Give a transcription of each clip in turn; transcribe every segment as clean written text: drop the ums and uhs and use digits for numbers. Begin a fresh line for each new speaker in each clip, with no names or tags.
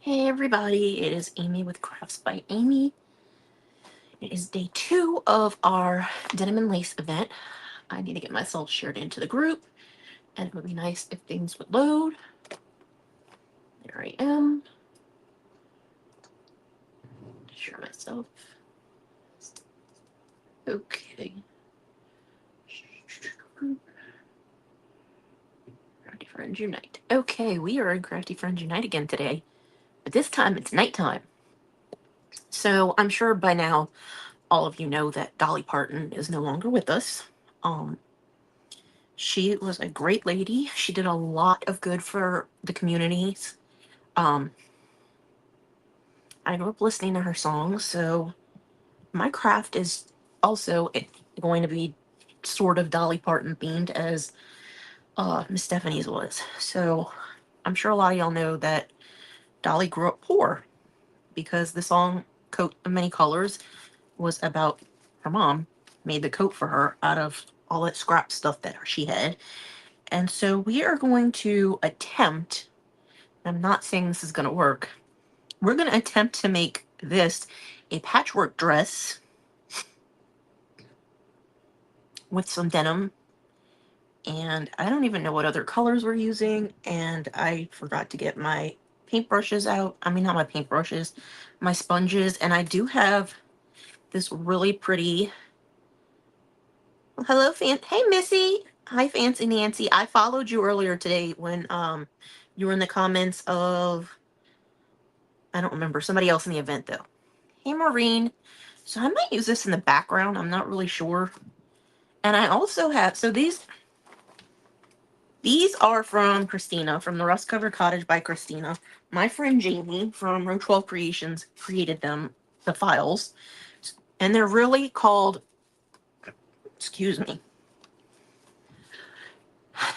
Hey everybody, it is Amy with Crafts by Aimee. It is day 2 of our Denim Lace event. I need to get myself shared into the group, and it would be nice if things would load. There I am. Share myself. Okay. Crafty Friends Unite. Okay, we are in Crafty Friends Unite again today, but this time it's nighttime. So I'm sure by now all of you know that Dolly Parton is no longer with us. She was a great lady. She did a lot of good for the communities. Um, I grew up listening to her songs, so my craft is also going to be sort of Dolly Parton themed as Miss Stephanie's was. So I'm sure a lot of y'all know that Dolly grew up poor because the song Coat of Many Colors was about her mom made the coat for her out of all that scrap stuff that she had. And so we are going to attempt, I'm not saying this is going to work, we're going to attempt to make this a patchwork dress with some denim. And I don't even know what other colors we're using. And I forgot to get my paintbrushes out. I mean, not my paintbrushes, my sponges. And I do have this really pretty, hello, hey, Missy. Hi, Fancy Nancy. I followed you earlier today when you were in the comments of, I don't remember, somebody else in the event, though. Hey, Maureen. So I might use this in the background. I'm not really sure. And I also have, so these are from Christina, from the Rust Covered Cottage by Christina. My friend Jamie from Row 12 Creations created them, the files. And they're really called, excuse me.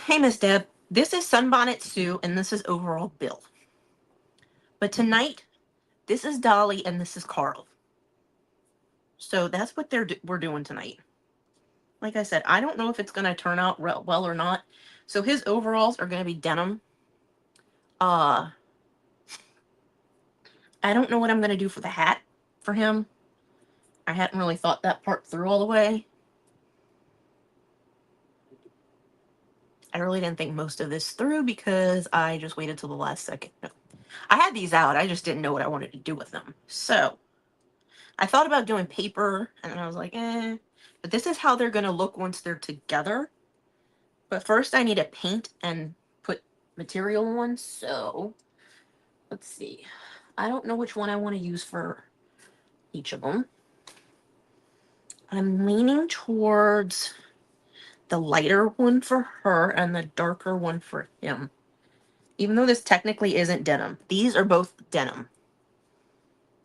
Hey, Miss Deb. This is Sunbonnet Sue, and this is Overall Bill. But tonight, this is Dolly, and this is Carl. So that's what we're doing tonight. Like I said, I don't know if it's going to turn out well or not. So his overalls are going to be denim. I don't know what I'm going to do for the hat for him. I hadn't really thought that part through all the way. I really didn't think most of this through because I just waited till the last second. No. I had these out. I just didn't know what I wanted to do with them. So I thought about doing paper, and I was like, eh. But this is how they're going to look once they're together. But first I need to paint and put material on. So let's see. I don't know which one I want to use for each of them. I'm leaning towards the lighter one for her and the darker one for him. Even though this technically isn't denim. These are both denim.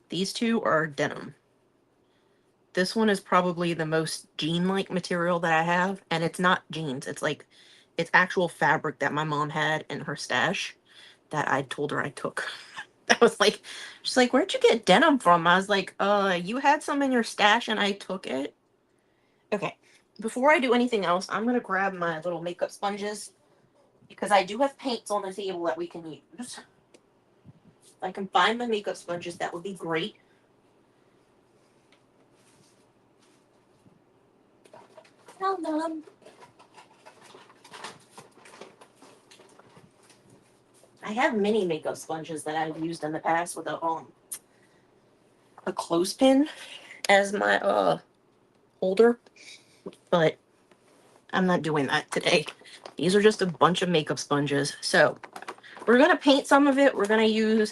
These two are denim. This one is probably the most jean-like material that I have. And it's not jeans. It's like, it's actual fabric that my mom had in her stash that I told her I took. I was like, she's like, where'd you get denim from? I was like, you had some in your stash and I took it. Okay, before I do anything else, I'm going to grab my little makeup sponges because I do have paints on the table that we can use. If I can find my makeup sponges, that would be great. Found them. I have mini makeup sponges that I've used in the past with a clothespin as my holder, but I'm not doing that today. These are just a bunch of makeup sponges. So we're going to paint some of it. We're going to use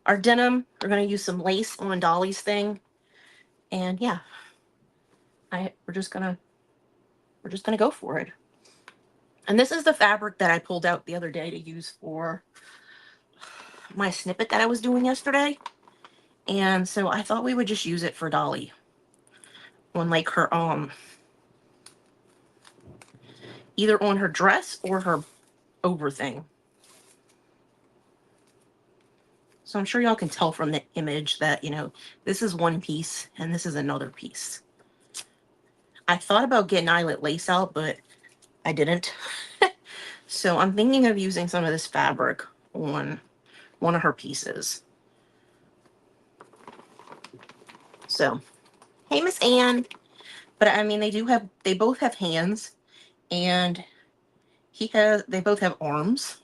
our denim. We're going to use some lace on Dolly's thing. And yeah, we're just going to go for it. And this is the fabric that I pulled out the other day to use for my snippet that I was doing yesterday. And so I thought we would just use it for Dolly on like her either on her dress or her over thing. So I'm sure y'all can tell from the image that, you know, this is one piece and this is another piece. I thought about getting eyelet lace out, but I didn't. So I'm thinking of using some of this fabric on one of her pieces. So, hey, Miss Anne. But I mean, they both have hands, and they both have arms.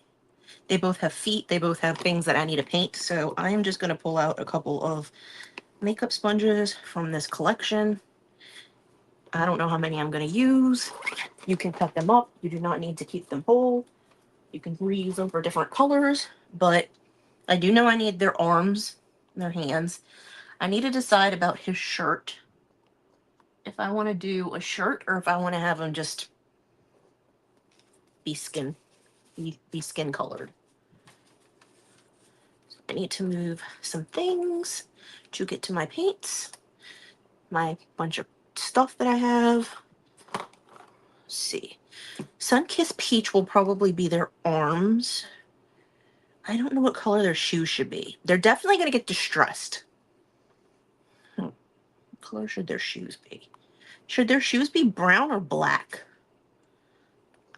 They both have feet. They both have things that I need to paint. So I'm just going to pull out a couple of makeup sponges from this collection. I don't know how many I'm going to use. You can cut them up. You do not need to keep them whole. You can reuse them for different colors, but I do know I need their arms, their hands. I need to decide about his shirt. If I want to do a shirt or if I want to have him just be skin colored. So I need to move some things to get to my paints, my bunch of stuff that I have. Let's see. Sunkissed Peach will probably be their arms. I don't know what color their shoes should be. They're definitely going to get distressed. What color should their shoes be? Should their shoes be brown or black?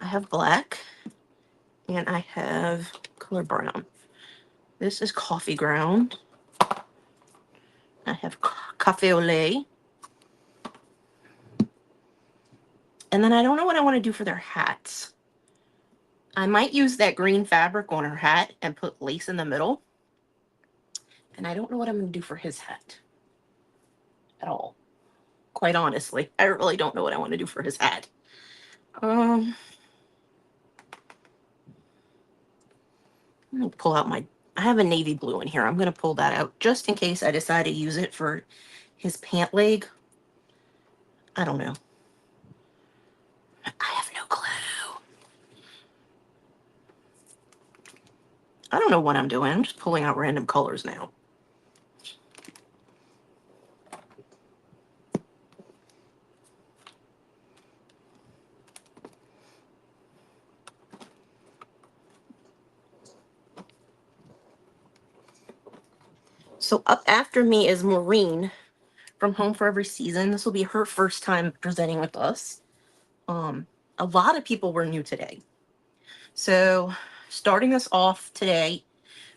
I have black, and I have color brown. This is coffee ground. I have cafe au lait. And then I don't know what I want to do for their hats. I might use that green fabric on her hat and put lace in the middle. And I don't know what I'm going to do for his hat at all. Quite honestly, I really don't know what I want to do for his hat. I'm going to pull out I have a navy blue in here. I'm going to pull that out just in case I decide to use it for his pant leg. I don't know. I have no clue. I don't know what I'm doing. I'm just pulling out random colors now. So up after me is Maureen from Home for Every Season. This will be her first time presenting with us. A lot of people were new today. So starting us off today,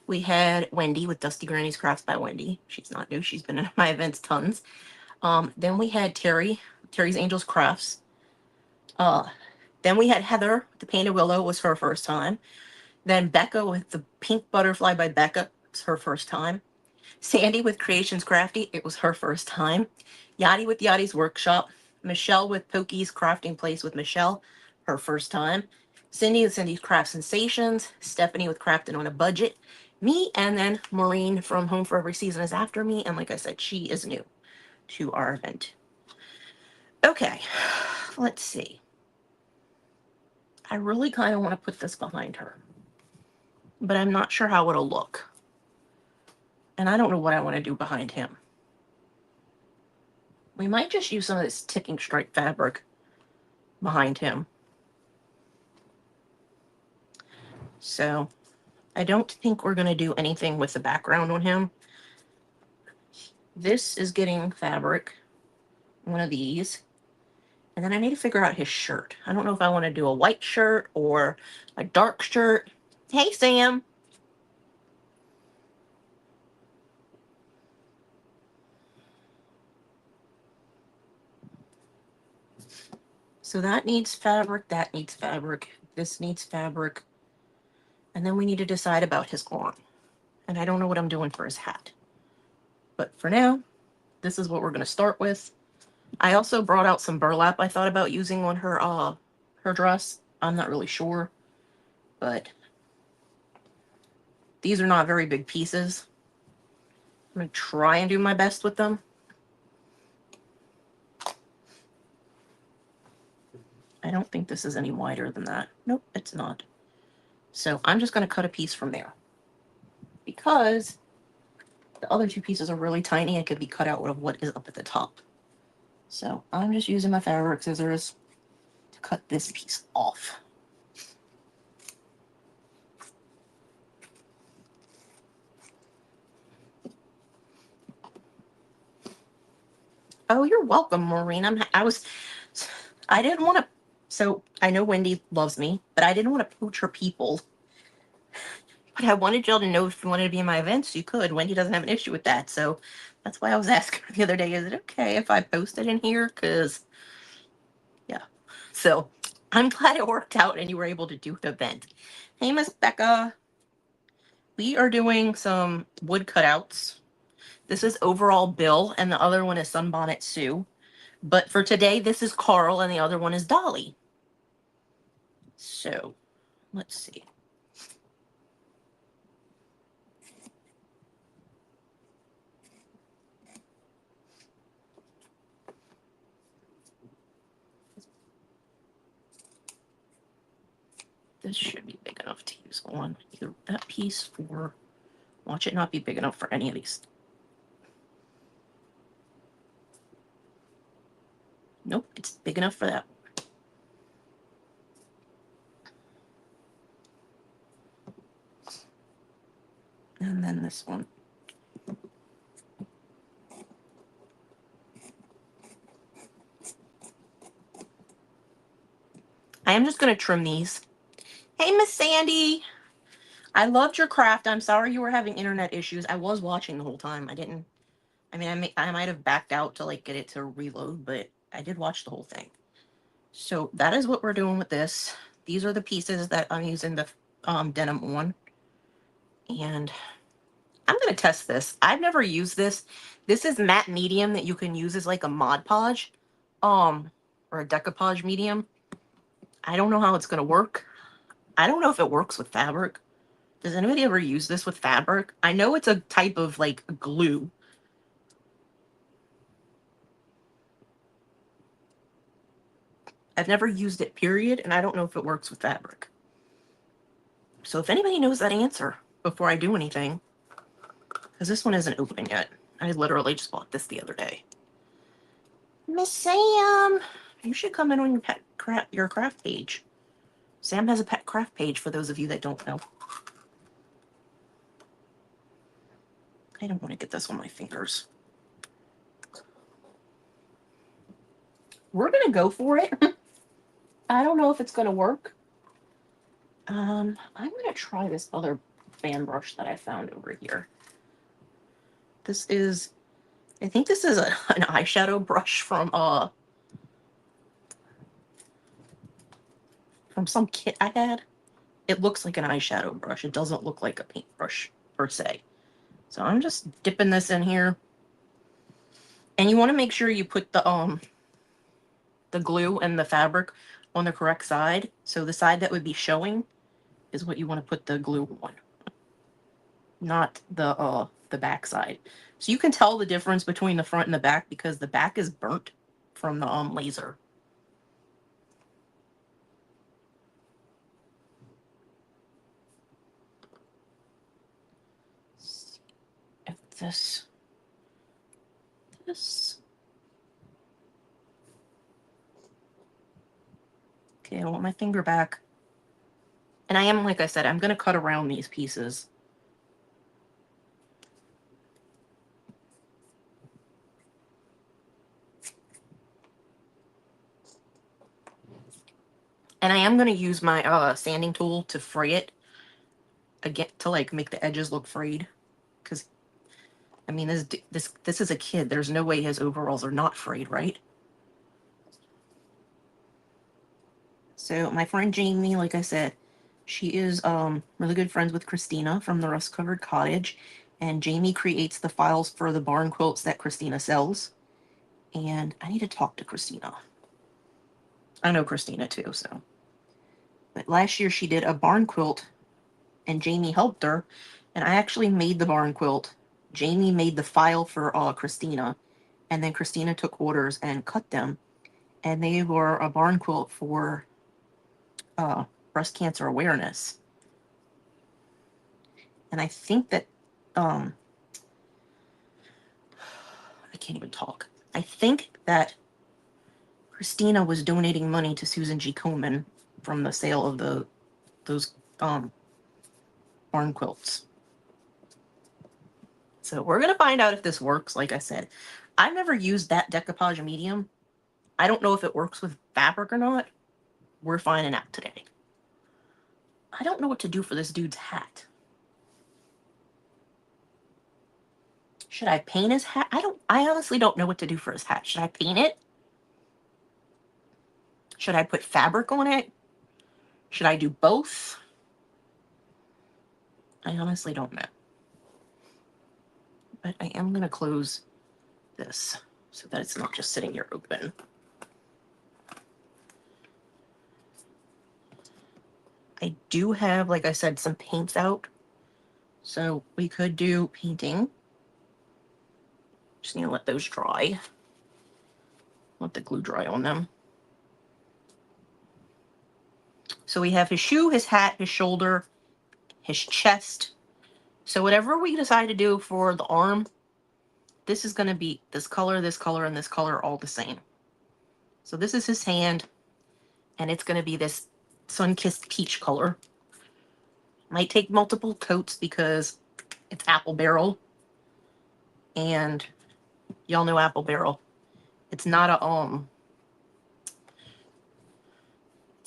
we had Wendy with Dusty Granny's Crafts by Wendy. She's not new. She's been in my events tons. Then we had Terry's Angels Crafts. Then we had Heather, the Painted Willow, was her first time. Then Becca with the Pink Butterfly by Becca, it's her first time. Sandy with Creations Crafty, it was her first time. Yachty with Yachty's Workshop. Michelle with Pokey's Crafting Place with Michelle, her first time. Cindy with Cindy's Craft Sensations. Stephanie with Crafting on a Budget. Me, and then Maureen from Home for Every Season is after me. And like I said, she is new to our event. Okay, let's see. I really kind of want to put this behind her, but I'm not sure how it'll look. And I don't know what I want to do behind him. We might just use some of this ticking stripe fabric behind him. So I don't think we're going to do anything with the background on him. This is getting fabric, one of these. And then I need to figure out his shirt. I don't know if I want to do a white shirt or a dark shirt. Hey, Sam. So that needs fabric, that needs fabric, this needs fabric. And then we need to decide about his arm. And I don't know what I'm doing for his hat. But for now, this is what we're going to start with. I also brought out some burlap I thought about using on her dress. I'm not really sure. But these are not very big pieces. I'm going to try and do my best with them. I don't think this is any wider than that. Nope, it's not. So I'm just going to cut a piece from there. Because the other two pieces are really tiny, it could be cut out of what is up at the top. So I'm just using my fabric scissors to cut this piece off. Oh, you're welcome, Maureen. I didn't want to, so I know Wendy loves me, but I didn't want to pooch her people. But I wanted y'all to know if you wanted to be in my events, you could. Wendy doesn't have an issue with that. So that's why I was asking her the other day, is it okay if I post it in here? Because, yeah. So I'm glad it worked out and you were able to do the event. Hey, Miss Becca. We are doing some wood cutouts. This is Overall Bill, and the other one is Sunbonnet Sue. But for today, this is Carl, and the other one is Dolly. So, let's see. This should be big enough to use on either that piece or watch it not be big enough for any of these. Nope, it's big enough for that. And then this one. I am just going to trim these. Hey, Miss Sandy. I loved your craft. I'm sorry you were having internet issues. I was watching the whole time. I might have backed out to like get it to reload, but I did watch the whole thing. So that is what we're doing with this. These are the pieces that I'm using the denim on. And I'm going to test this. I've never used this. This is matte medium that you can use as like a Mod Podge, or a decoupage medium. I don't know how it's going to work. I don't know if it works with fabric. Does anybody ever use this with fabric? I know it's a type of like glue. I've never used it, period, and I don't know if it works with fabric. So if anybody knows that answer before I do anything, because this one isn't open yet. I literally just bought this the other day. Miss Sam, you should come in on your craft page. Sam has a pet craft page for those of you that don't know. I don't want to get this on my fingers. We're going to go for it. I don't know if it's going to work. I'm going to try this other fan brush that I found over here. This is, I think this is an eyeshadow brush from some kit I had. It looks like an eyeshadow brush. It doesn't look like a paintbrush per se. So I'm just dipping this in here. And you want to make sure you put the glue and the fabric on the correct side. So the side that would be showing is what you want to put the glue on, not the back side. So you can tell the difference between the front and the back because the back is burnt from the laser. If this. Okay, I want my finger back. And I am, like I said, I'm going to cut around these pieces. And I am going to use my sanding tool to fray it again, to like make the edges look frayed. Because, I mean, this is a kid. There's no way his overalls are not frayed, right? So my friend Jamie, like I said, she is really good friends with Christina from the Rust Covered Cottage. And Jamie creates the files for the barn quilts that Christina sells. And I need to talk to Christina. I know Christina too, so. But last year she did a barn quilt and Jamie helped her. And I actually made the barn quilt. Jamie made the file for Christina. And then Christina took orders and cut them. And they were a barn quilt for breast cancer awareness. And I think that, I can't even talk. I think that Christina was donating money to Susan G. Komen from the sale of those barn quilts. So we're going to find out if this works. Like I said, I've never used that decoupage medium. I don't know if it works with fabric or not. We're finding out today. I don't know what to do for this dude's hat. Should I paint his hat? I honestly don't know what to do for his hat. Should I paint it? Should I put fabric on it? Should I do both? I honestly don't know. But I am going to close this so that it's not just sitting here open. I do have, like I said, some paints out. So we could do painting. Just need to let those dry. Let the glue dry on them. So we have his shoe, his hat, his shoulder, his chest. So whatever we decide to do for the arm, this is going to be this color, and this color all the same. So this is his hand, and it's going to be this sun-kissed peach color. Might take multiple coats because it's apple barrel. And y'all know apple barrel. It's not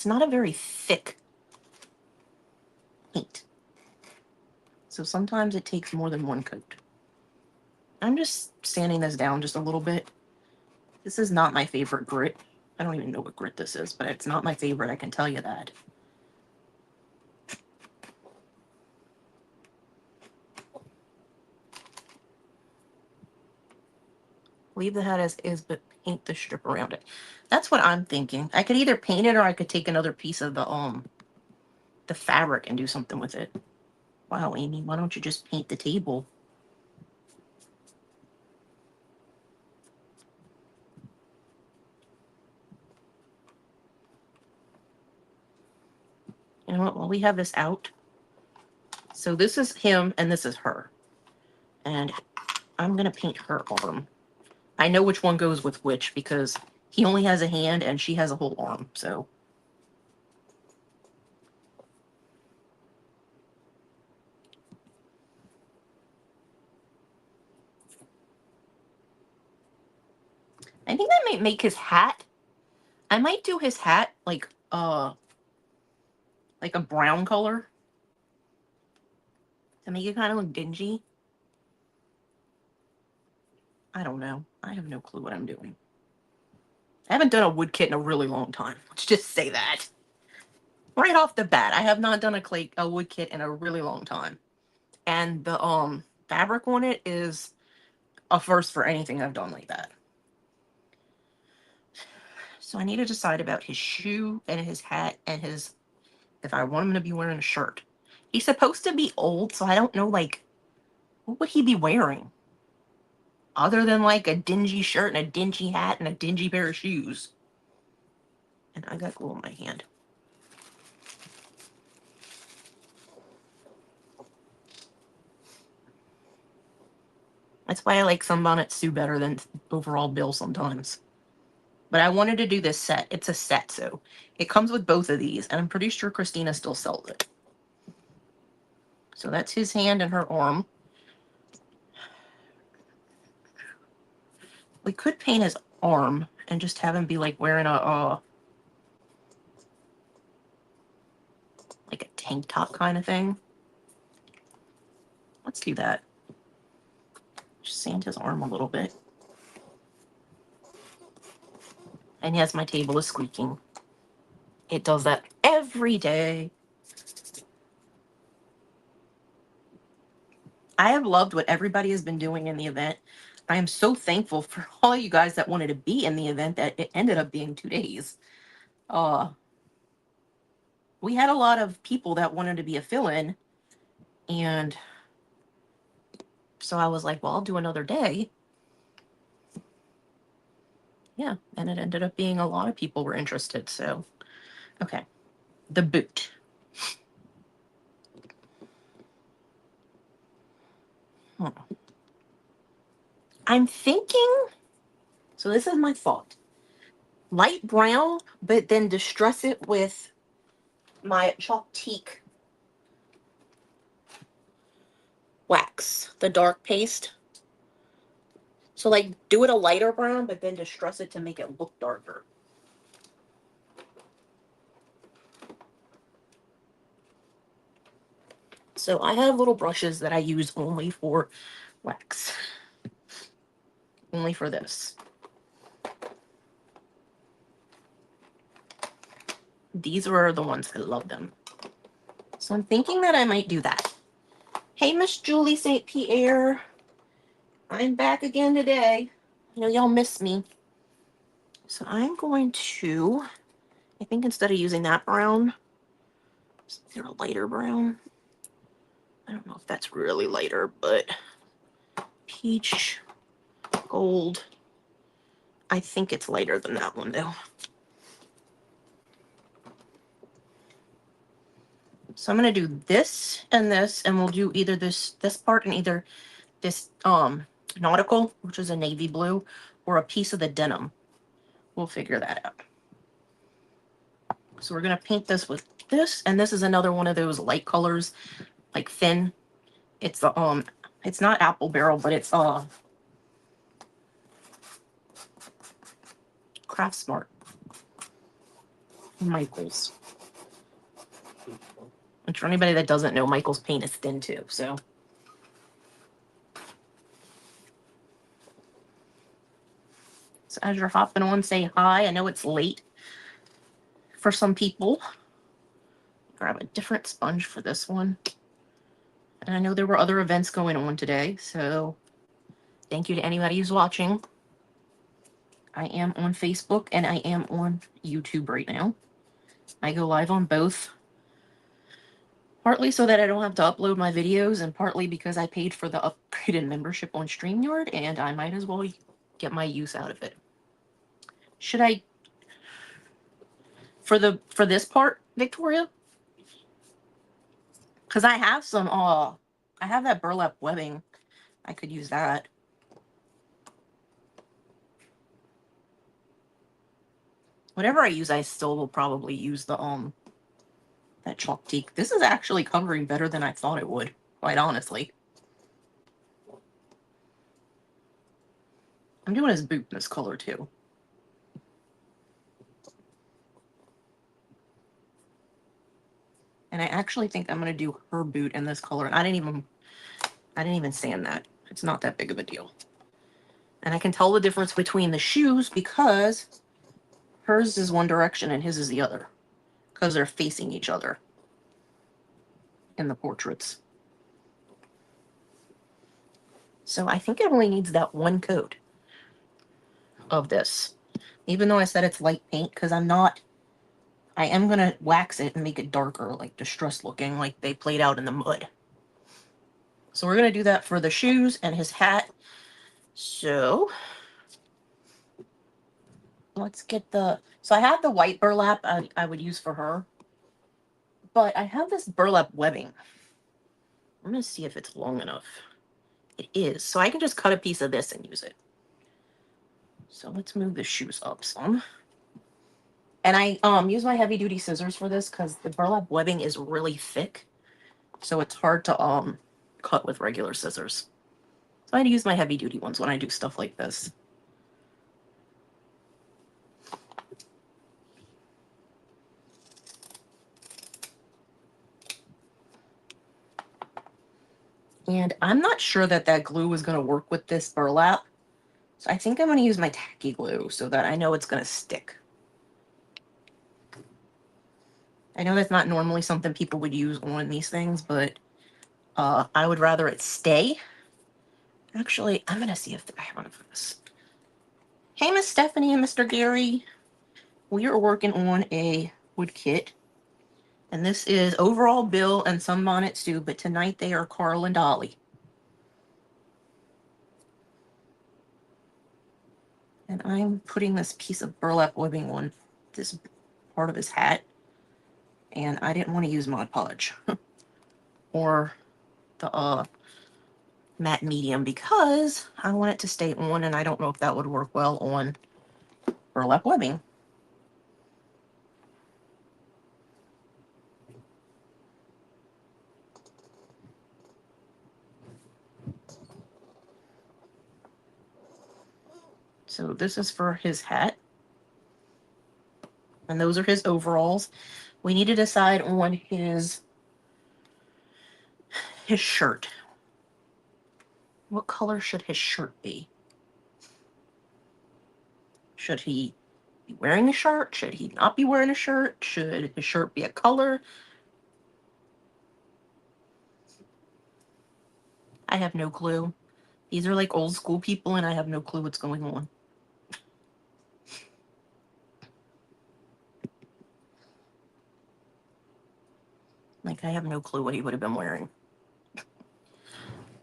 a very thick paint. So sometimes it takes more than one coat. I'm just sanding this down just a little bit. This is not my favorite grit. I don't even know what grit this is, but it's not my favorite, I can tell you that. Leave the hat as is, but paint the strip around it. That's what I'm thinking. I could either paint it or I could take another piece of the fabric and do something with it. Wow, Amy, why don't you just paint the table? You know what? Well, we have this out. So this is him and this is her. And I'm going to paint her arm. I know which one goes with which because he only has a hand and she has a whole arm. So I think that might make his hat. I might do his hat like a brown color to make it kind of look dingy. I don't know. I have no clue what I'm doing. I haven't done a wood kit in a really long time. Let's just say that. Right off the bat, I have not done a wood kit in a really long time. And the fabric on it is a first for anything I've done like that. So I need to decide about his shoe and his hat and if I want him to be wearing a shirt. He's supposed to be old, so I don't know, like, what would he be wearing? Other than, like, a dingy shirt and a dingy hat and a dingy pair of shoes. And I got glue on my hand. That's why I like Sunbonnet Sue better than overall Bill sometimes. But I wanted to do this set. It's a set, so it comes with both of these, and I'm pretty sure Christina still sells it. So that's his hand and her arm. We could paint his arm and just have him be like wearing like a tank top kind of thing. Let's do that. Just sand his arm a little bit. And yes, my table is squeaking. It does that every day. I have loved what everybody has been doing in the event. I am so thankful for all you guys that wanted to be in the event that it ended up being 2 days. We had a lot of people that wanted to be a fill-in, and so I was like, well, I'll do another day. Yeah, and it ended up being a lot of people were interested, so okay. The boot. I'm thinking, so this is my thought. Light brown, but then distress it with my chalk teak wax, the dark paste. So like do it a lighter brown, but then distress it to make it look darker. So I have little brushes that I use only for wax. only for this. These were the ones I love them. So I'm thinking that I might do that. Hey, Miss Julie St. Pierre. I'm back again today. I know y'all miss me. So I'm going to, I think instead of using that brown, is there a lighter brown? I don't know if that's really lighter, but peach, gold. I think it's lighter than that one though. So I'm going to do this, and we'll do either this part and either this nautical, which is a navy blue, or a piece of the denim. We'll figure that out. So we're going to paint this with this, and this is another one of those light colors, like thin. It's the it's not Apple Barrel, but it's Craft Smart Michaels. And for anybody that doesn't know, Michael's paint is thin too, so. So as you're hopping on, say hi. I know it's late for some people. Grab a different sponge for this one. And I know there were other events going on today, so thank you to anybody who's watching. I am on Facebook and I am on YouTube right now. I go live on both. Partly so that I don't have to upload my videos, and partly because I paid for the upgraded membership on StreamYard, and I might as well get my use out of it. Should I, for this part, Victoria? Because I have some, I have that burlap webbing. I could use that. Whatever I use, I still will probably use the, that chalk teak. This is actually covering better than I thought it would, quite honestly. I'm doing his boot in this color too. And I actually think I'm going to do her boot in this color. And I didn't even sand that. It's not that big of a deal. And I can tell the difference between the shoes because hers is one direction and his is the other, because they're facing each other in the portraits. So I think it only needs that one coat of this, even though I said it's light paint, because I am going to wax it and make it darker, like distressed looking, like they played out in the mud. So we're going to do that for the shoes and his hat. So let's get so I have the white burlap I would use for her, but I have this burlap webbing. I'm going to see if it's long enough. It is. So I can just cut a piece of this and use it. So let's move the shoes up some. And I use my heavy duty scissors for this because the burlap webbing is really thick. So it's hard to cut with regular scissors. So I use my heavy duty ones when I do stuff like this. And I'm not sure that glue is going to work with this burlap. So I think I'm going to use my tacky glue so that I know it's going to stick. I know that's not normally something people would use on these things, but I would rather it stay. Actually, I'm going to see if I have one of this. Hey, Miss Stephanie and Mr. Gary. We are working on a wood kit. And this is overall Bill and Sunbonnet Sue, but tonight they are Carl and Dolly. And I'm putting this piece of burlap webbing on this part of his hat. And I didn't want to use Mod Podge or the matte medium because I want it to stay on, and I don't know if that would work well on burlap webbing. So this is for his hat. And those are his overalls. We need to decide on his shirt. What color should his shirt be? Should he be wearing a shirt? Should he not be wearing a shirt? Should his shirt be a color? I have no clue. These are like old school people and I have no clue what's going on. Like, I have no clue what he would have been wearing.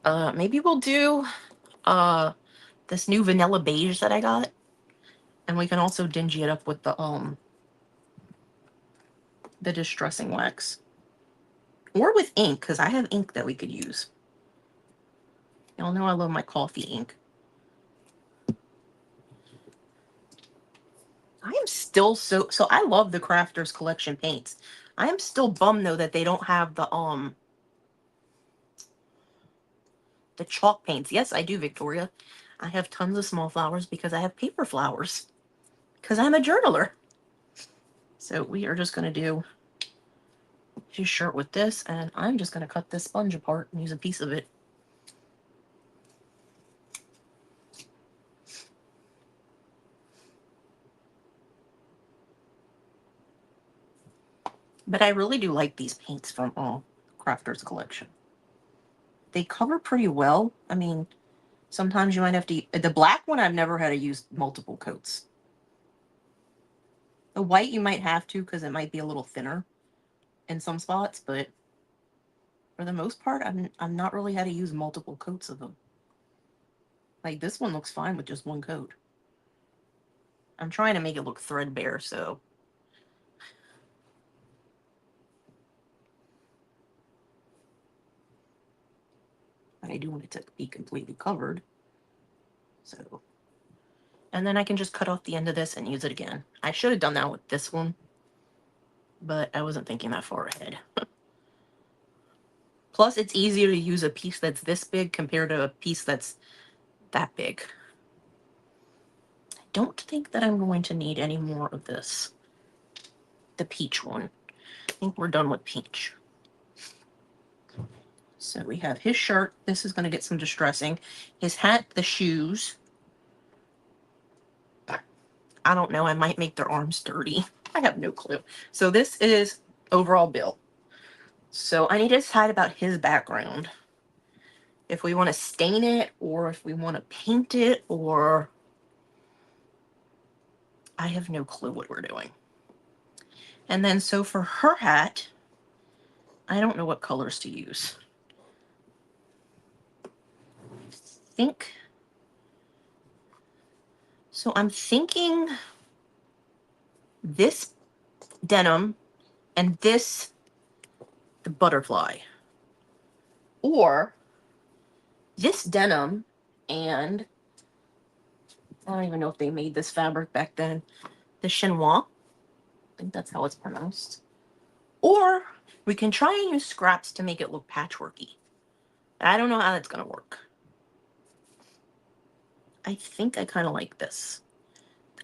Maybe we'll do this new vanilla beige that I got. And we can also dingy it up with the distressing wax. Or with ink, because I have ink that we could use. Y'all know I love my coffee ink. I am still so I love the Crafters Collection paints. I am still bummed though that they don't have the chalk paints. Yes, I do, Victoria. I have tons of small flowers because I have paper flowers. Because I'm a journaler. So we are just going to do his shirt with this, and I'm just going to cut this sponge apart and use a piece of it. But I really do like these paints from Crafters Collection. They cover pretty well. I mean, sometimes you might have to... The black one, I've never had to use multiple coats. The white, you might have to because it might be a little thinner in some spots, but for the most part, I'm not really had to use multiple coats of them. Like, this one looks fine with just one coat. I'm trying to make it look threadbare, so... I do want it to be completely covered. So... And then I can just cut off the end of this and use it again. I should have done that with this one, but I wasn't thinking that far ahead. Plus, it's easier to use a piece that's this big compared to a piece that's that big. I don't think that I'm going to need any more of this. The peach one. I think we're done with peach. So we have his shirt. This is going to get some distressing. His hat, the shoes. I don't know. I might make their arms dirty. I have no clue. So this is overall bill. So I need to decide about his background. If we want to stain it, or if we want to paint it, or... I have no clue what we're doing. And then so for her hat, I don't know what colors to use. So I'm thinking this denim and this the butterfly, or this denim and I don't even know if they made this fabric back then, the chinois, I think that's how it's pronounced, or we can try and use scraps to make it look patchworky. I don't know how that's gonna work. I think I kind of like this.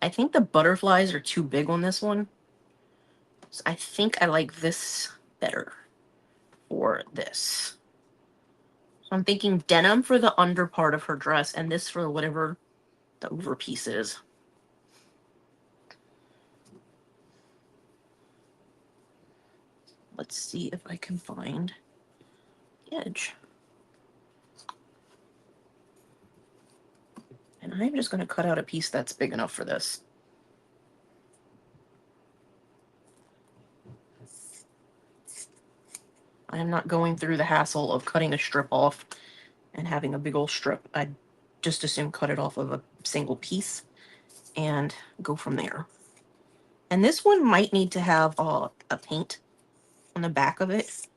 I think the butterflies are too big on this one. So I think I like this better for this. So I'm thinking denim for the under part of her dress and this for whatever the over piece is. Let's see if I can find the edge. And I'm just going to cut out a piece that's big enough for this. I am not going through the hassle of cutting a strip off and having a big old strip. I just assume cut it off of a single piece and go from there. And this one might need to have a paint on the back of it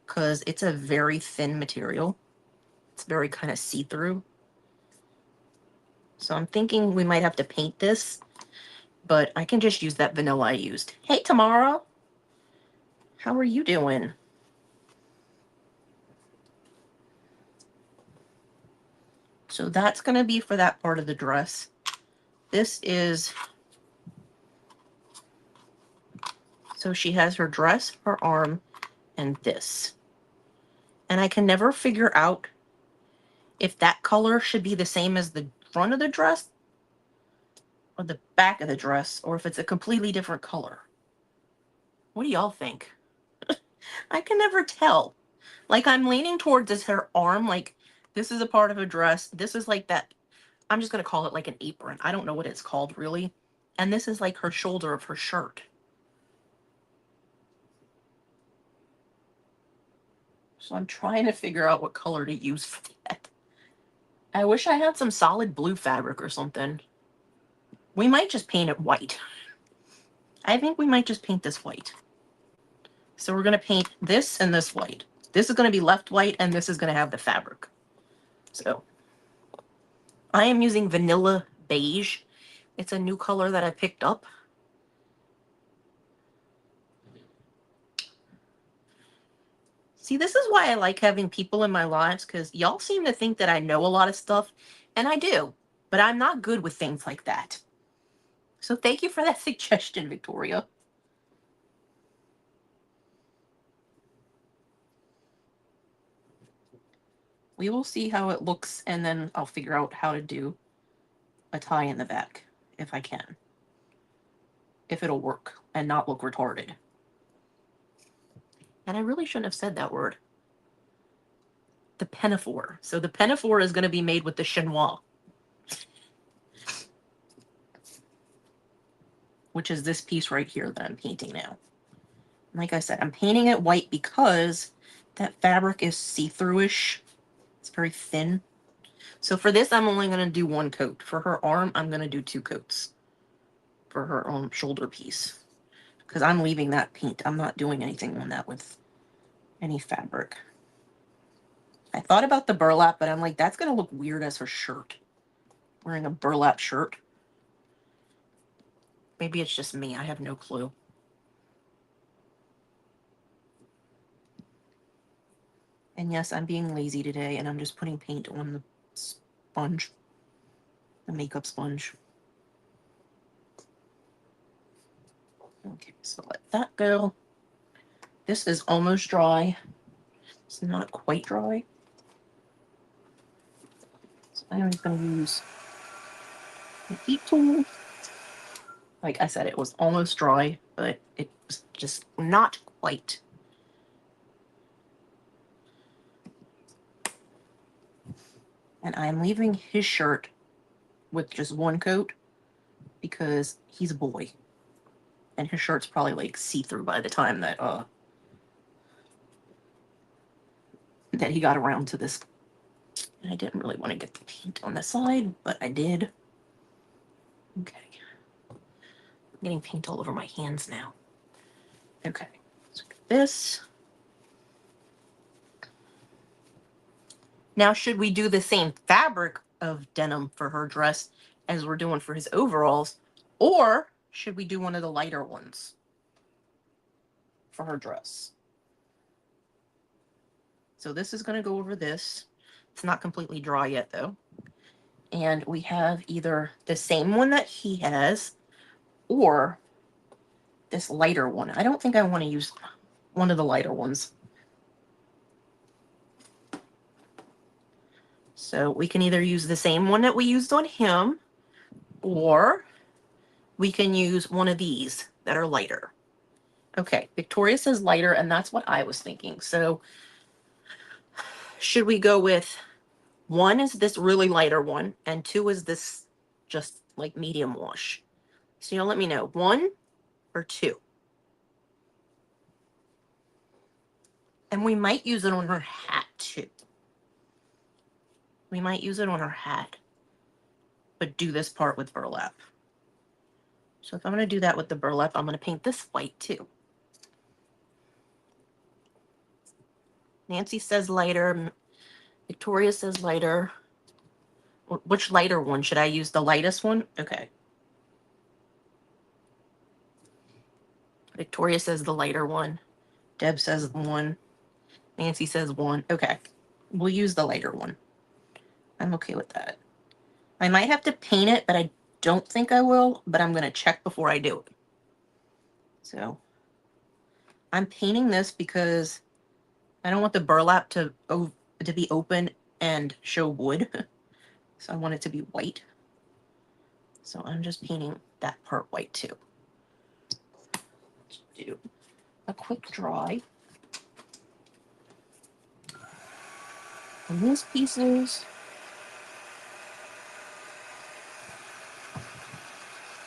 because it's a very thin material. It's very kind of see-through. So I'm thinking we might have to paint this, but I can just use that vanilla I used. Hey, Tamara. How are you doing? So that's going to be for that part of the dress. This is... So she has her dress, her arm, and this. And I can never figure out if that color should be the same as the front of the dress or the back of the dress, or if it's a completely different color. What do y'all think? I can never tell. Like, I'm leaning towards this her arm, like this is a part of a dress. This is like that. I'm just going to call it like an apron. I don't know what it's called really. And this is like her shoulder of her shirt. So I'm trying to figure out what color to use for that. I wish I had some solid blue fabric or something. We might just paint it white. I think we might just paint this white. So we're going to paint this and this white. This is going to be left white, and this is going to have the fabric. So I am using Vanilla Beige. It's a new color that I picked up. See, this is why I like having people in my lives, because y'all seem to think that I know a lot of stuff, and I do, but I'm not good with things like that. So thank you for that suggestion, Victoria. We will see how it looks, and then I'll figure out how to do a tie in the back, if I can. If it'll work and not look retarded. And I really shouldn't have said that word. The pinafore. So the pinafore is going to be made with the chinois, which is this piece right here that I'm painting now. Like I said, I'm painting it white because that fabric is see-through-ish. It's very thin. So for this, I'm only going to do one coat. For her arm, I'm going to do 2 coats for her shoulder piece, because I'm leaving that paint. I'm not doing anything on that with any fabric. I thought about the burlap, but I'm like, that's going to look weird as her shirt. Wearing a burlap shirt. Maybe it's just me. I have no clue. And yes, I'm being lazy today, and I'm just putting paint on the sponge. The makeup sponge. Okay, so let that go. This is almost dry. It's not quite dry. So I'm just going to use the heat tool. Like I said, it was almost dry, but it was just not quite. And I'm leaving his shirt with just 1 coat because he's a boy. And his shirt's probably like see-through by the time that that he got around to this. And I didn't really want to get the paint on the side, but I did. Okay. I'm getting paint all over my hands now. Okay. So this. Now, should we do the same fabric of denim for her dress as we're doing for his overalls, or should we do one of the lighter ones for her dress? So this is going to go over this. It's not completely dry yet, though. And we have either the same one that he has or this lighter one. I don't think I want to use one of the lighter ones. So we can either use the same one that we used on him, or we can use one of these that are lighter. Okay, Victoria says lighter, and that's what I was thinking. So should we go with 1 is this really lighter one, and 2 is this just like medium wash? So you'll let me know, 1 or 2. And we might use it on her hat too. We might use it on her hat, but do this part with burlap. So if I'm going to do that with the burlap, I'm going to paint this white too. Nancy says lighter. Victoria says lighter. Which lighter one? Should I use the lightest one? Okay. Victoria says the lighter one. Deb says 1. Nancy says 1. Okay. We'll use the lighter one. I'm okay with that. I might have to paint it, but I don't think I will, but I'm going to check before I do it. So I'm painting this because I don't want the burlap to be open and show wood. So I want it to be white. So I'm just painting that part white too. Let's do a quick dry on these pieces.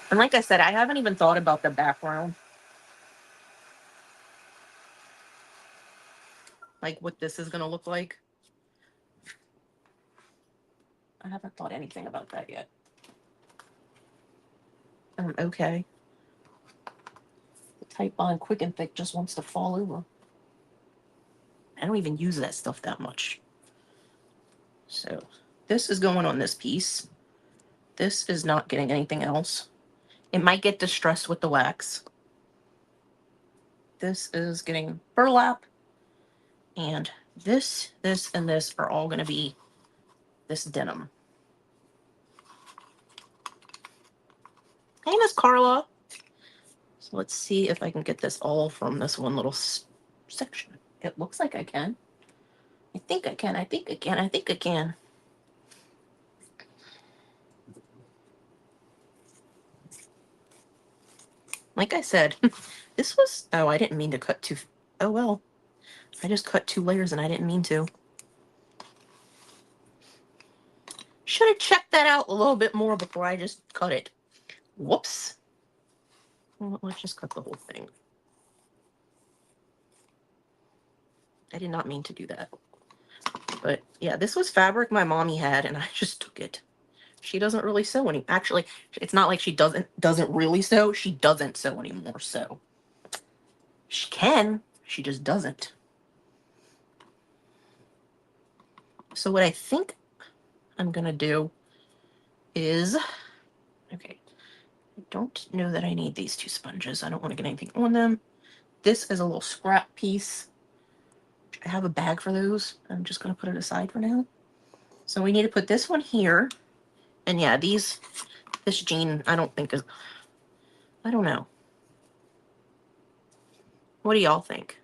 And like I said, I haven't even thought about the background. Like what this is going to look like. I haven't thought anything about that yet. Okay. The Type on Quick and Thick just wants to fall over. I don't even use that stuff that much. So this is going on this piece. This is not getting anything else. It might get distressed with the wax. This is getting burlap. And this, and this are all going to be this denim. Hey, Miss Carla. So let's see if I can get this all from this one little section. It looks like I can. I think I can. I think I can. I think I can. Like I said, this was... Oh, I didn't mean to cut two... Oh, well. I just cut 2 layers and I didn't mean to. Should have checked that out a little bit more before I just cut it. Whoops. Well, let's just cut the whole thing. I did not mean to do that. But yeah, this was fabric my mommy had and I just took it. She doesn't really sew any. Actually, it's not like she doesn't really sew. She doesn't sew anymore, so. She can, she just doesn't. So what I think I'm gonna do is, okay, I don't know that I need these 2 sponges. I don't want to get anything on them. This is a little scrap piece. I have a bag for those. I'm just gonna put it aside for now. So we need to put this one here. And yeah, this jean, I don't think is, I don't know. What do y'all think?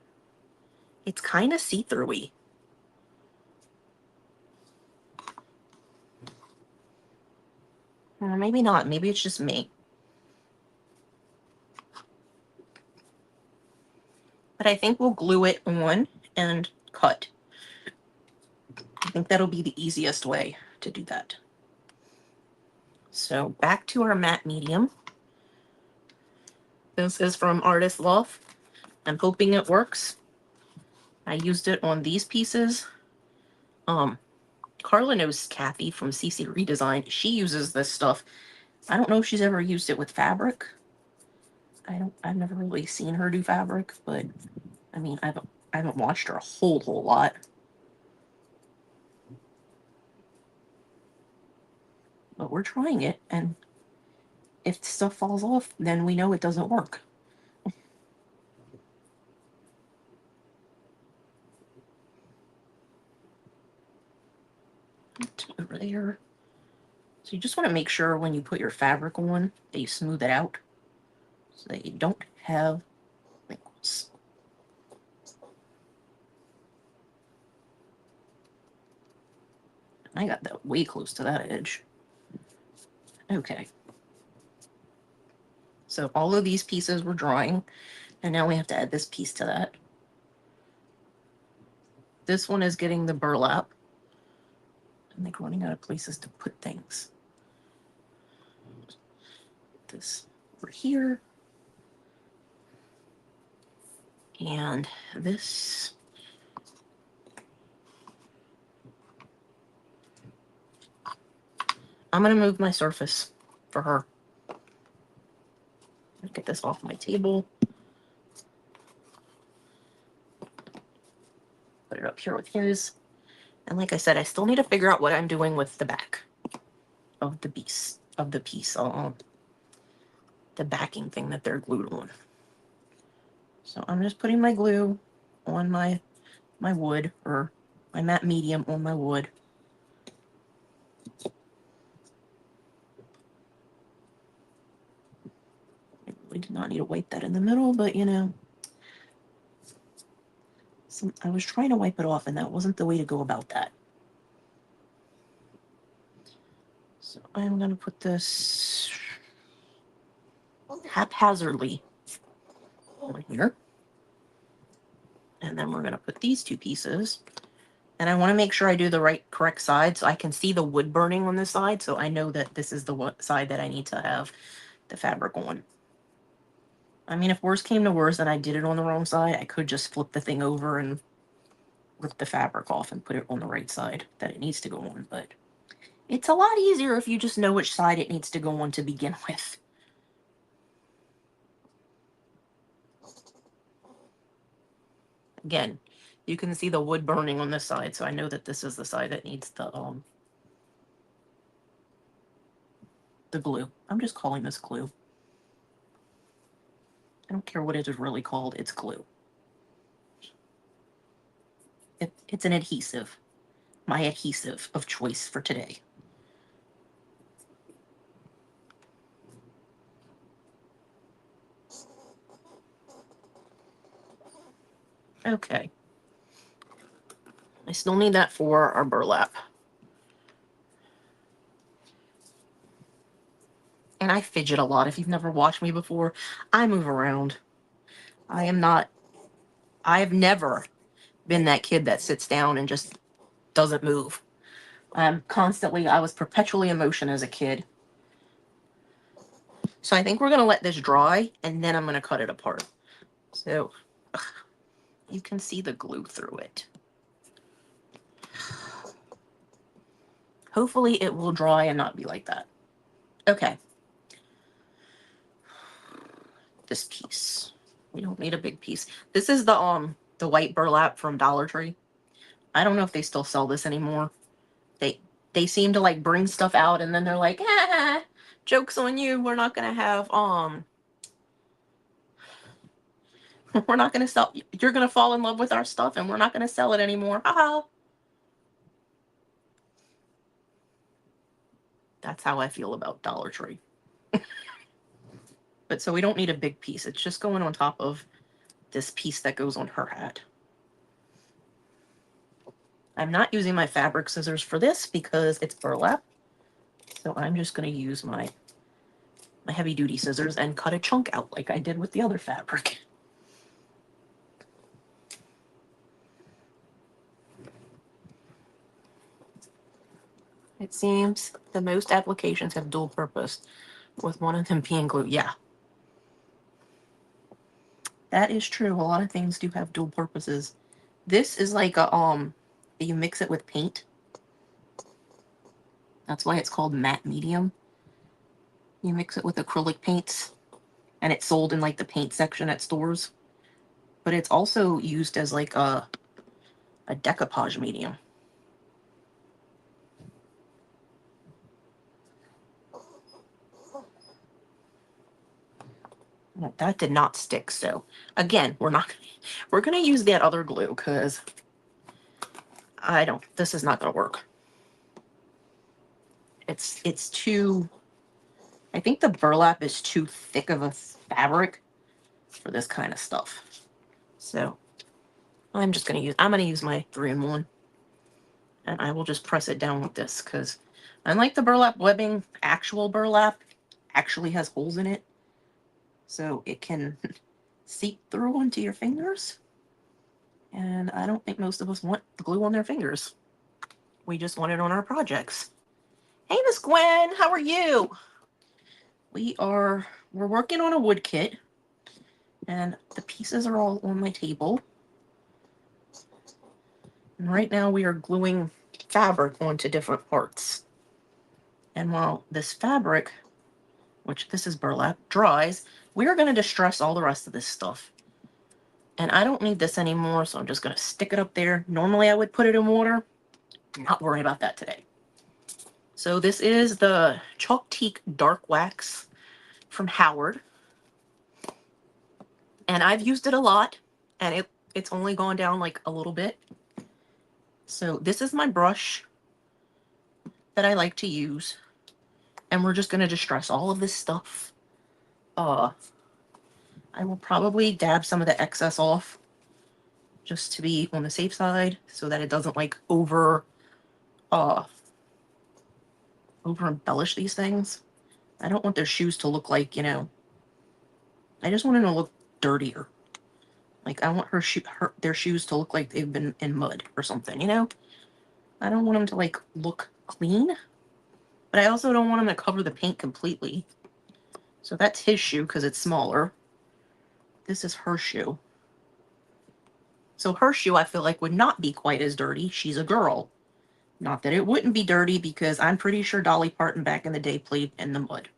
It's kind of see-through-y. Or maybe not. Maybe it's just me. But I think we'll glue it on and cut. I think that'll be the easiest way to do that. So back to our matte medium. This is from Artist Love. I'm hoping it works. I used it on these pieces. Carla knows Kathy from CC Redesign. She uses this stuff. I don't know if she's ever used it with fabric. I've never really seen her do fabric, but I mean, I haven't watched her a whole lot. But we're trying it, and if stuff falls off, then we know it doesn't work. Over there. So you just want to make sure when you put your fabric on that you smooth it out so that you don't have wrinkles. I got that way close to that edge. Okay. So all of these pieces were drying, and now we have to add this piece to that. This one is getting the burlap. I'm like running out of places to put things. This over here. And this. I'm going to move my surface for her. Get this off my table. Put it up here with his. And like I said, I still need to figure out what I'm doing with the back of the piece. The backing thing that they're glued on. So I'm just putting my glue on my wood, or my matte medium on my wood. I really did not need to wipe that in the middle, but you know. I was trying to wipe it off, and that wasn't the way to go about that. So So I'm going to put this haphazardly on here. And then we're going to put these two pieces. And I want to make sure I do the correct side so I can see the wood burning on this side. So I know that this is the side that I need to have the fabric on. I mean, if worse came to worse and I did it on the wrong side, I could just flip the thing over and rip the fabric off and put it on the right side that it needs to go on. But it's a lot easier if you just know which side it needs to go on to begin with. Again, you can see the wood burning on this side, so I know that this is the side that needs the glue. I'm just calling this glue. I don't care what it is really called, it's glue. It's an adhesive. My adhesive of choice for today. Okay. I still need that for our burlap. And I fidget a lot. If you've never watched me before, I move around. I've never been that kid that sits down and just doesn't move. I was perpetually in motion as a kid. So I think we're going to let this dry, and then I'm going to cut it apart. So you can see the glue through it. Hopefully it will dry and not be like that. Okay. This piece. We don't need a big piece. This is the white burlap from Dollar Tree. I don't know if they still sell this anymore. They seem to like bring stuff out and then they're like, ah, joke's on you. We're not gonna have we're not gonna sell. You're gonna fall in love with our stuff and we're not gonna sell it anymore. Haha. That's how I feel about Dollar Tree. But so we don't need a big piece. It's just going on top of this piece that goes on her hat. I'm not using my fabric scissors for this because it's burlap. So I'm just going to use my heavy duty scissors and cut a chunk out like I did with the other fabric. It seems the most applications have dual purpose, with one of them being glue. Yeah. That is true. A lot of things do have dual purposes. This is like a you mix it with paint. That's why it's called matte medium. You mix it with acrylic paints, and it's sold in like the paint section at stores. But it's also used as like a decoupage medium. That did not stick. So again, we're going to use that other glue because this is not going to work. It's too, I think the burlap is too thick of a fabric for this kind of stuff. So I'm going to use my 3-in-1 and I will just press it down with this because unlike the burlap webbing, actual burlap actually has holes in it. So it can seep through onto your fingers. And I don't think most of us want the glue on their fingers. We just want it on our projects. Hey, Miss Gwen, how are you? We're working on a wood kit. And the pieces are all on my table. And right now we are gluing fabric onto different parts. And while this fabric, which this is burlap, dries, we are going to distress all the rest of this stuff. And I don't need this anymore, so I'm just going to stick it up there. Normally I would put it in water. Not worry about that today. So this is the Chalk Teak Dark Wax from Howard. And I've used it a lot, and it's only gone down like a little bit. So this is my brush that I like to use. And we're just going to distress all of this stuff. I will probably dab some of the excess off just to be on the safe side so that it doesn't like over embellish these things. I don't want their shoes to look like, you know, I just want them to look dirtier. Like, I want their shoes to look like they've been in mud or something, you know? I don't want them to, like, look clean, but I also don't want them to cover the paint completely. So that's his shoe because it's smaller. This is her shoe. So her shoe, I feel like, would not be quite as dirty. She's a girl. Not that it wouldn't be dirty, because I'm pretty sure Dolly Parton back in the day played in the mud.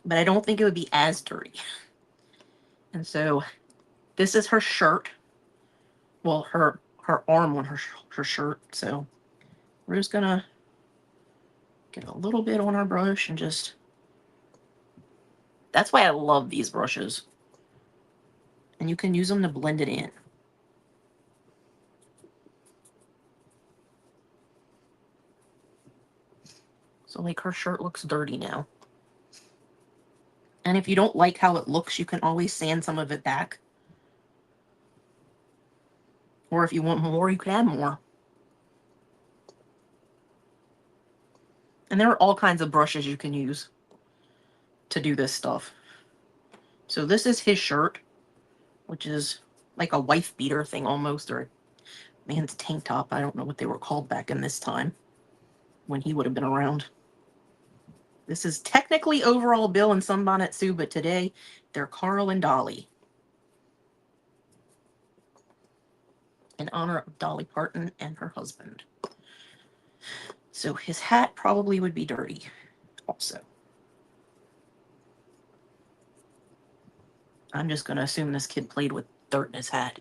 But I don't think it would be as dirty. And so this is her shirt. Well, her arm on her shirt. So we're just gonna get a little bit on our brush and just... That's why I love these brushes. And you can use them to blend it in. So, like, her shirt looks dirty now. And if you don't like how it looks, you can always sand some of it back. Or if you want more, you can add more. And there are all kinds of brushes you can use to do this stuff. So this is his shirt, which is like a wife beater thing almost, or a man's tank top. I don't know what they were called back in this time, when he would have been around. This is technically overall Bill and Sunbonnet Sue, but today they're Carl and Dolly. In honor of Dolly Parton and her husband. So his hat probably would be dirty also. I'm just going to assume this kid played with dirt in his hat.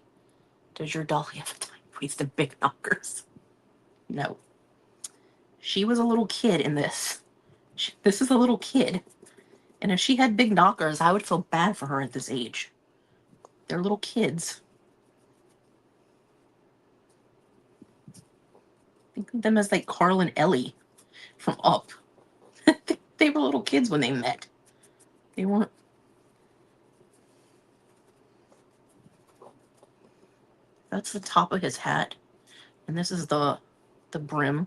Does your Dolly have a time waste in big knockers? No. She was a little kid in this. This is a little kid. And if she had big knockers, I would feel bad for her at this age. They're little kids. Think of them as like Carl and Ellie from Up. They were little kids when they met. They weren't. That's the top of his hat. And this is the brim.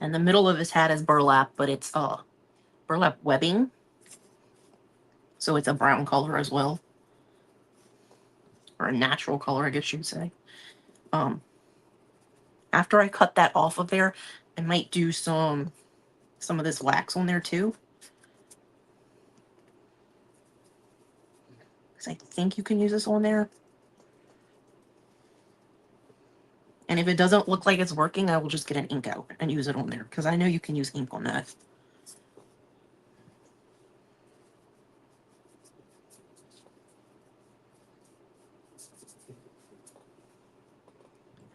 And the middle of his hat is burlap, but it's burlap webbing. So it's a brown color as well. Or a natural color, I guess you'd say. After I cut that off of there, I might do some of this wax on there too. Because I think you can use this on there. And if it doesn't look like it's working, I will just get an ink out and use it on there. Because I know you can use ink on that.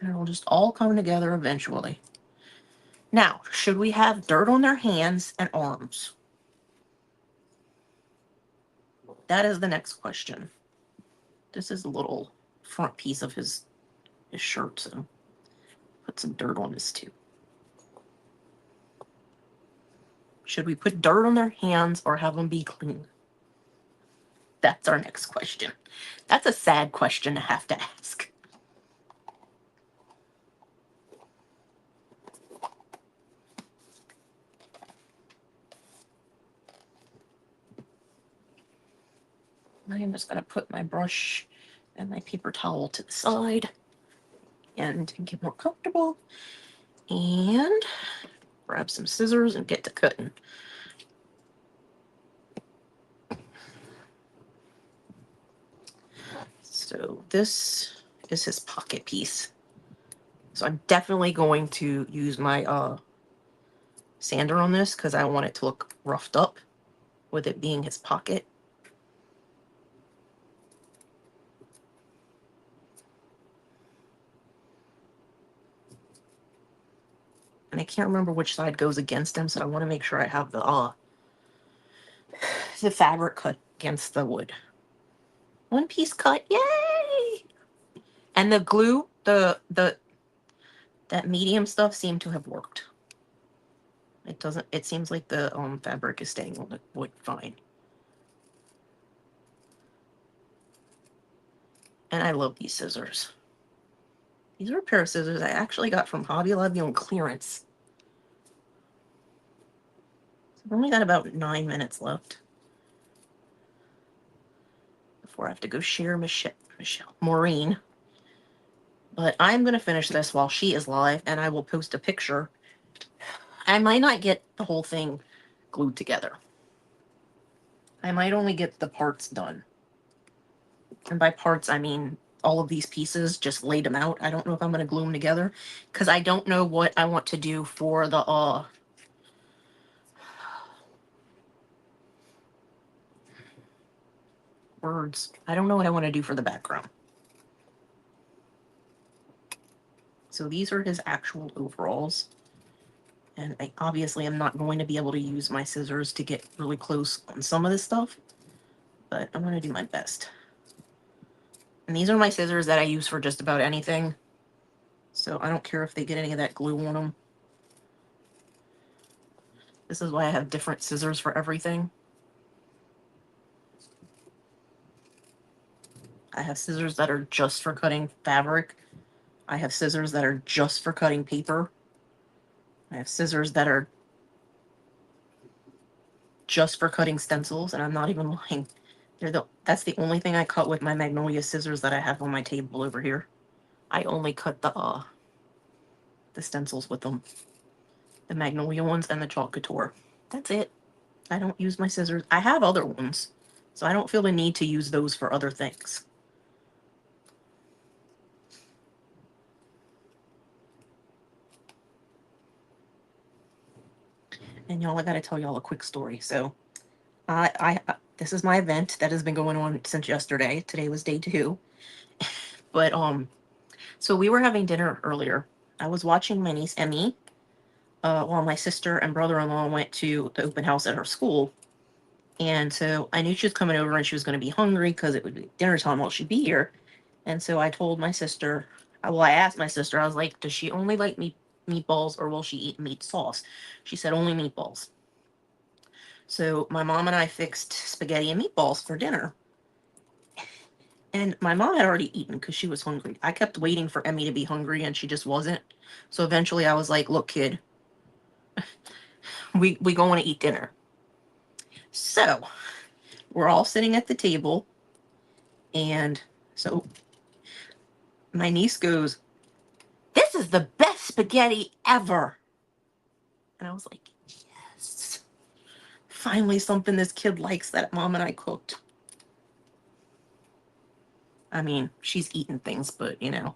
And it'll just all come together eventually. Now, should we have dirt on their hands and arms? That is the next question. This is a little front piece of his shirt, so put some dirt on this too. Should we put dirt on their hands or have them be clean? That's our next question. That's a sad question to have to ask. I'm just going to put my brush and my paper towel to the side and get more comfortable and grab some scissors and get to cutting. So this is his pocket piece. So I'm definitely going to use my sander on this because I want it to look roughed up with it being his pocket. And I can't remember which side goes against him, so I want to make sure I have the fabric cut against the wood. One piece cut, yay! And the glue, that medium stuff seemed to have worked. It doesn't, it seems like the fabric is staying on the wood fine. And I love these scissors. These are a pair of scissors I actually got from Hobby Lobby on clearance. I've only got about 9 minutes left before I have to go share Maureen. But I'm going to finish this while she is live, and I will post a picture. I might not get the whole thing glued together. I might only get the parts done. And by parts, I mean all of these pieces, just laid them out. I don't know if I'm going to glue them together, because I don't know what I want to do for the words. I don't know what I want to do for the background. So these are his actual overalls. And I obviously am not going to be able to use my scissors to get really close on some of this stuff, but I'm going to do my best. And these are my scissors that I use for just about anything. So I don't care if they get any of that glue on them. This is why I have different scissors for everything. I have scissors that are just for cutting fabric. I have scissors that are just for cutting paper. I have scissors that are just for cutting stencils, and I'm not even lying. That's the only thing I cut with my Magnolia scissors that I have on my table over here. I only cut the stencils with them. The Magnolia ones and the Chalk Couture. That's it. I don't use my scissors. I have other ones, so I don't feel the need to use those for other things. And y'all, I gotta tell y'all a quick story. So, this is my event that has been going on since yesterday. Today was day 2. But, so we were having dinner earlier. I was watching my niece, Emmy, while my sister and brother-in-law went to the open house at her school. And so I knew she was coming over and she was going to be hungry because it would be dinner time while she'd be here. And so I told my sister, well, I asked my sister, I was like, does she only like meatballs or will she eat meat sauce? She said only meatballs. So my mom and I fixed spaghetti and meatballs for dinner. And my mom had already eaten because she was hungry. I kept waiting for Emmy to be hungry and she just wasn't. So eventually I was like, look, kid, we going to eat dinner. So we're all sitting at the table. And so my niece goes, this is the best spaghetti ever. And I was like, yes. Finally something this kid likes that Mom and I cooked. I mean, she's eaten things, but you know.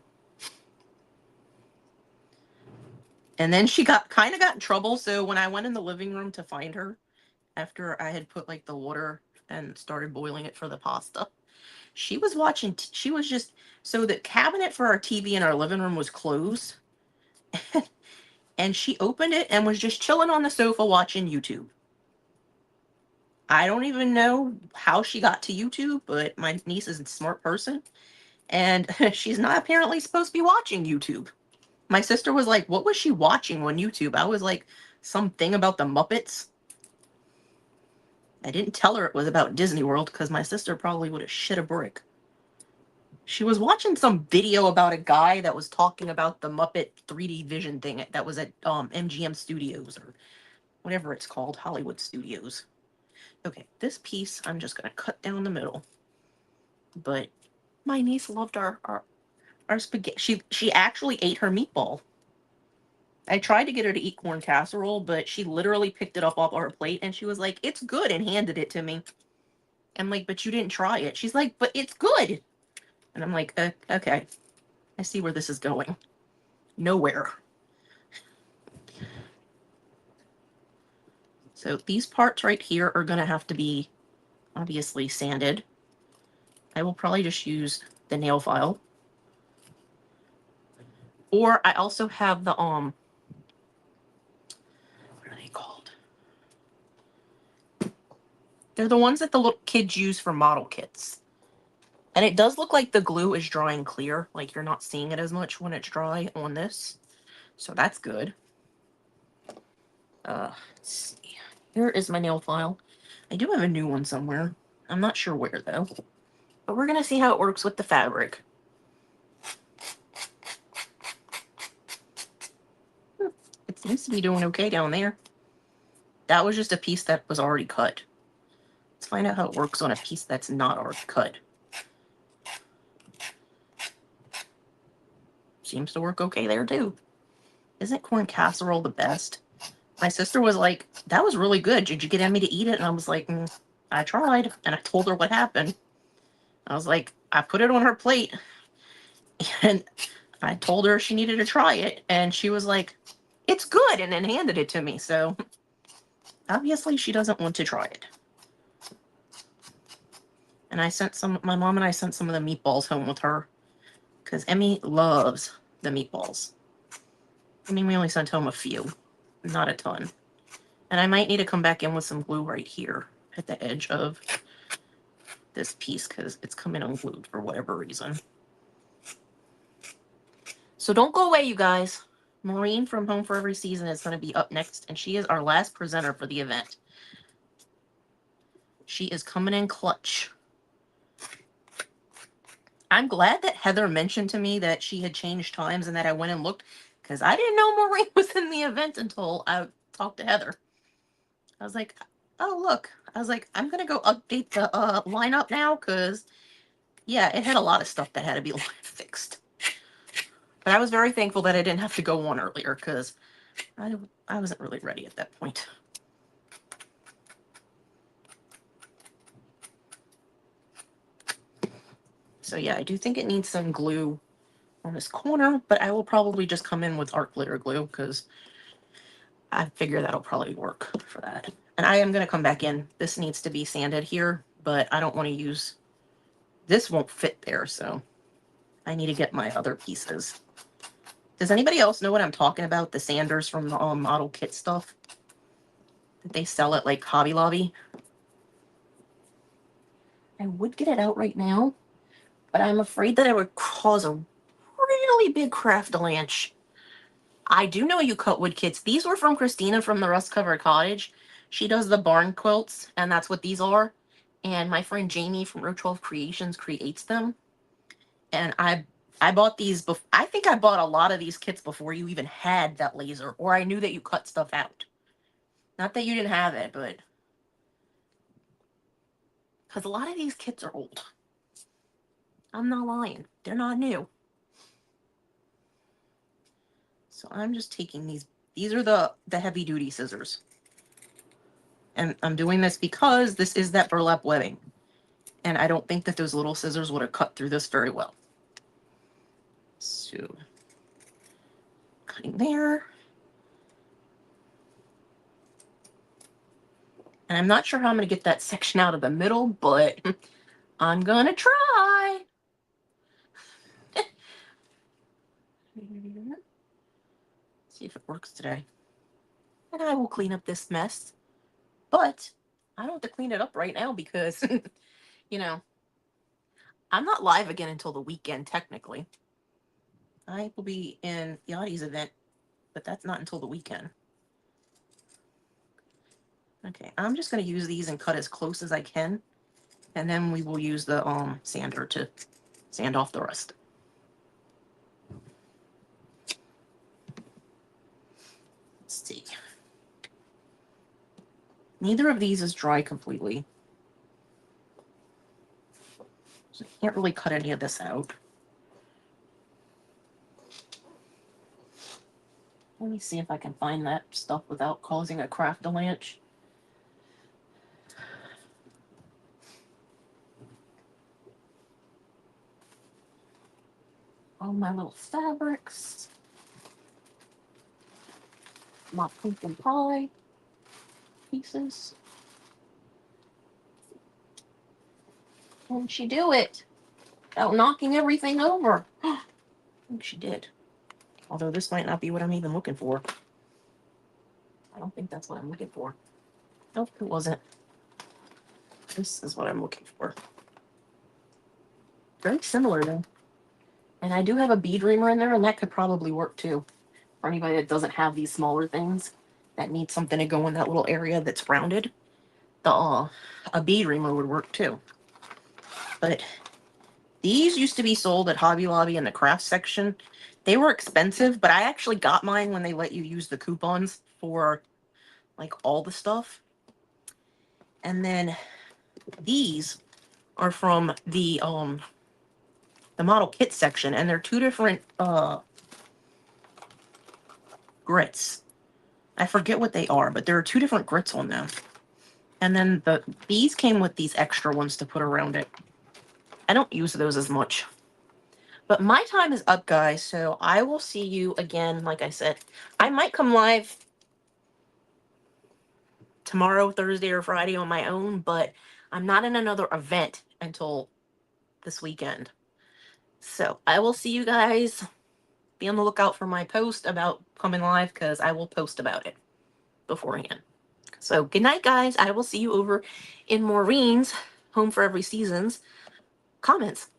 And then she got in trouble. So when I went in the living room to find her, after I had put like the water and started boiling it for the pasta, she was watching, she was just, so the cabinet for our TV in our living room was closed. And she opened it and was just chilling on the sofa watching YouTube. I don't even know how she got to YouTube, but my niece is a smart person. And she's not apparently supposed to be watching YouTube. My sister was like, what was she watching on YouTube? I was like, something about the Muppets. I didn't tell her it was about Disney World because my sister probably would have shit a brick. She was watching some video about a guy that was talking about the Muppet 3D vision thing that was at MGM Studios or whatever it's called, Hollywood Studios. Okay, this piece I'm just going to cut down the middle. But my niece loved our spaghetti. She actually ate her meatball. I tried to get her to eat corn casserole, but she literally picked it up off her plate and she was like, it's good, and handed it to me. I'm like, but you didn't try it. She's like, but it's good. And I'm like, okay. I see where this is going. Nowhere. So these parts right here are going to have to be obviously sanded. I will probably just use the nail file. Or I also have the, what are they called? They're the ones that the little kids use for model kits. And it does look like the glue is drying clear. Like you're not seeing it as much when it's dry on this. So that's good. Let's see. Here is my nail file. I do have a new one somewhere. I'm not sure where though. But we're going to see how it works with the fabric. It seems to be doing okay down there. That was just a piece that was already cut. Let's find out how it works on a piece that's not already cut. Seems to work okay there too. Isn't corn casserole the best? My sister was like, that was really good. Did you get Emmy to eat it? And I was like, I tried. And I told her what happened. I was like, I put it on her plate. And I told her she needed to try it. And she was like, it's good. And then handed it to me. So obviously she doesn't want to try it. And I sent my mom and I sent some of the meatballs home with her. Because Emmy loves the meatballs. I mean, we only sent home a few. Not a ton. And I might need to come back in with some glue right here at the edge of this piece because it's coming unglued for whatever reason. So don't go away, you guys. Maureen from Home for Every Season is going to be up next, and she is our last presenter for the event. She is coming in clutch. I'm glad that Heather mentioned to me that she had changed times and that I went and looked, because I didn't know Maureen was in the event until I talked to Heather. I was like, oh, look. I was like, I'm going to go update the lineup now, because, yeah, it had a lot of stuff that had to be fixed. But I was very thankful that I didn't have to go on earlier, because I wasn't really ready at that point. So yeah, I do think it needs some glue on this corner, but I will probably just come in with art glitter glue because I figure that'll probably work for that. And I am going to come back in. This needs to be sanded here, but I don't want to use, this won't fit there, so I need to get my other pieces. Does anybody else know what I'm talking about? The sanders from the model kit stuff that they sell at like Hobby Lobby. I would get it out right now, but I'm afraid that it would cause a really big craft avalanche. I do know you cut wood kits. These were from Christina from the Rust Covered Cottage. She does the barn quilts, and that's what these are. And my friend Jamie from Row 12 Creations creates them. And I bought these before. I think I bought a lot of these kits before you even had that laser, or I knew that you cut stuff out. Not that you didn't have it, but because a lot of these kits are old. I'm not lying. They're not new. So I'm just taking these. These are the heavy duty scissors. And I'm doing this because this is that burlap webbing. And I don't think that those little scissors would have cut through this very well. So, cutting there. And I'm not sure how I'm going to get that section out of the middle, but I'm going to try. See if it works today. And I will clean up this mess. But I don't have to clean it up right now because, you know, I'm not live again until the weekend, technically. I will be in Yachty's event, but that's not until the weekend. Okay, I'm just going to use these and cut as close as I can. And then we will use the sander to sand off the rest. Let's see. Neither of these is dry completely. So I can't really cut any of this out. Let me see if I can find that stuff without causing a craft avalanche. All my little fabrics. My pumpkin pie pieces. Can she do it without knocking everything over? I think she did. Although this might not be what I'm even looking for. I don't think that's what I'm looking for. Nope, it wasn't. This is what I'm looking for. Very similar though. And I do have a bead reamer in there, and that could probably work too. For anybody that doesn't have these smaller things that need something to go in that little area that's rounded, a bead reamer would work too. But these used to be sold at Hobby Lobby in the craft section. They were expensive, but I actually got mine when they let you use the coupons for like all the stuff. And then these are from the model kit section, and they're two different grits. I forget what they are, but there are two different grits on them. And then these came with these extra ones to put around it. I don't use those as much. But my time is up, guys, so I will see you again. Like I said, I might come live tomorrow, Thursday, or Friday on my own, but I'm not in another event until this weekend. So I will see you guys. Be on the lookout for my post about coming live, because I will post about it beforehand. So good night, guys. I will see you over in Maureen's Home for Every Season's comments.